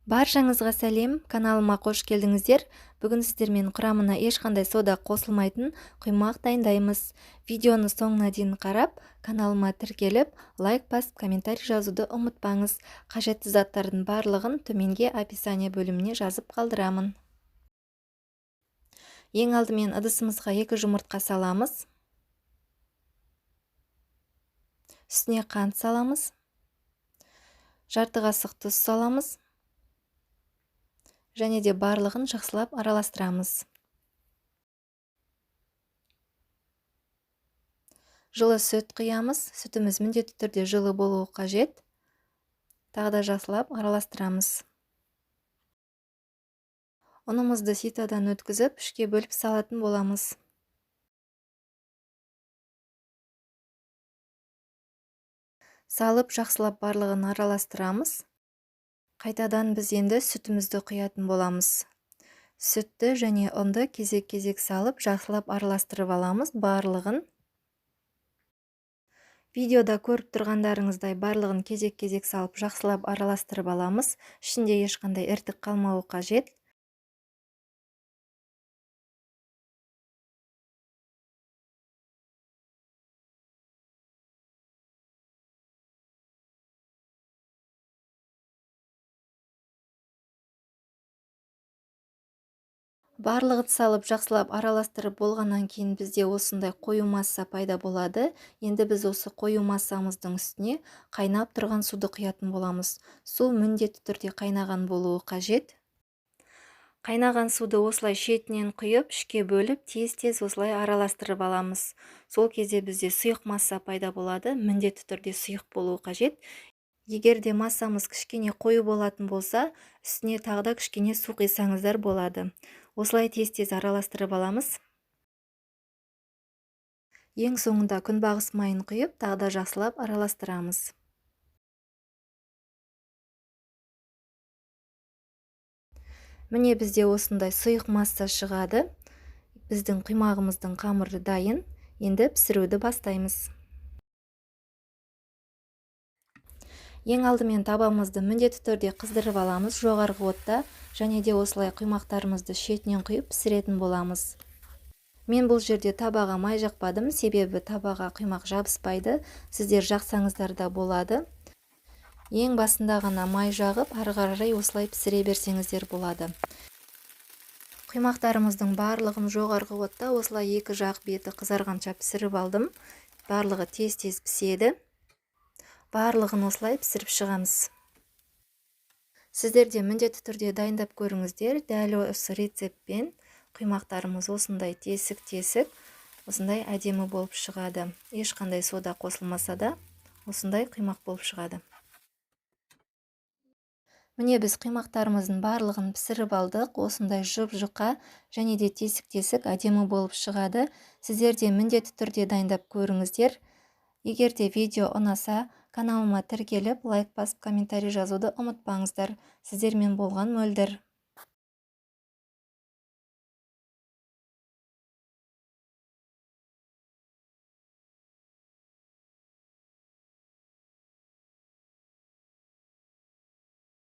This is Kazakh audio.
Баршаңызға сәлем, каналыма қош келдіңіздер. Бүгін сіздермен құрамына ешқандай сода қосылмайтын құймақ дайындаймыз. Видеоны соңына дейін қарап, каналыма тіркеліп, лайк басып, комментарий жазуды ұмытпаңыз. Қажетті заттардың барлығын төменге описание бөліміне жазып қалдырамын. Ең алдымен ыдысымызға 2 жұмыртқа саламыз. Үстіне қант саламыз. Жарты қасық тұз саламыз. Және де барлығын жақсылап араластырамыз. Жылы сүт құямыз. Сүтіміз міндетті түрде жылы болуы қажет. Тағы да жақсылап араластырамыз. Ұнымызды ситадан өткізіп, 3-ке бөліп салатын боламыз. Салып, жақсылап барлығын араластырамыз. Қайтадан біз енді сүтімізді құятын боламыз. Сүтті және ұнды кезек-кезек салып, жақсылап араластырып аламыз барлығын. Видеода көріп тұрғандарыңыздай барлығын кезек-кезек салып, жақсылап араластырып аламыз. Ішінде ешқандай іртік қалмауы қажет. Барлығын салып, жақсылап араластырып болғаннан кейін бізде осындай қою масса пайда болады. Енді біз осы қою массамыздың үстіне қайнап тұрған суды құятын боламыз. Су міндетті түрде қайнаған болуы қажет. Қайнаған суды осылай шетінен құйып, 3-ке бөліп, тез-тез осылай араластырып аламыз. Сол кезде бізде сұйық масса пайда болады. Міндетті түрде сұйық болуы қажет. Егер де массамыз кішкене қою болатын болса, үстіне тағы да кішкене су құйсаңыздар болады. Осылай тез-тез араластырып аламыз. Ең соңында күнбағыс майын құйып, тағы да жақсылап араластырамыз. Міне бізде осындай сұйық масса шығады. Біздің құймағымыздың қамыры дайын. Енді пісіруді бастаймыз. Ең алдымен табамызды міндетті түрде қыздырып аламыз жоғарғы отта, және де осылай құймақтарымызды шетінен құйып пісіретін боламыз. Мен бұл жерде табаға май жақпадым, себебі табаға құймақ жабыспайды. Сіздер жақсаңыздар да болады. Ең басында ғана май жағып, ары қарай осылай пісіре берсеңіздер болады. Құймақтарымыздың барлығын жоғарғы отта осылай 2 жақ беті қызарғанша пісіріп алдым. Барлығы тез-тез піседі. Барлығын осылай пісіріп шығамыз. Сіздер де міндетті түрде дайындап көріңіздер. Дәл осы рецептпен құймақтарымыз осындай тесік-тесік, осындай әдемі болып шығады. Ешқандай сода қосылмаса да, осындай құймақ болып шығады. Міне біз құймақтарымыздың барлығын пісіріп алдық. Осындай жұп-жұқа және де тесік-тесік әдемі болып шығады. Сіздер де міндетті түрде дайындап көріңіздер. Егер де видео ұнаса, каналыма тіркеліп, лайк басып, комментарий жазуды ұмытпаңыздар. Сіздермен болған Мөлдір.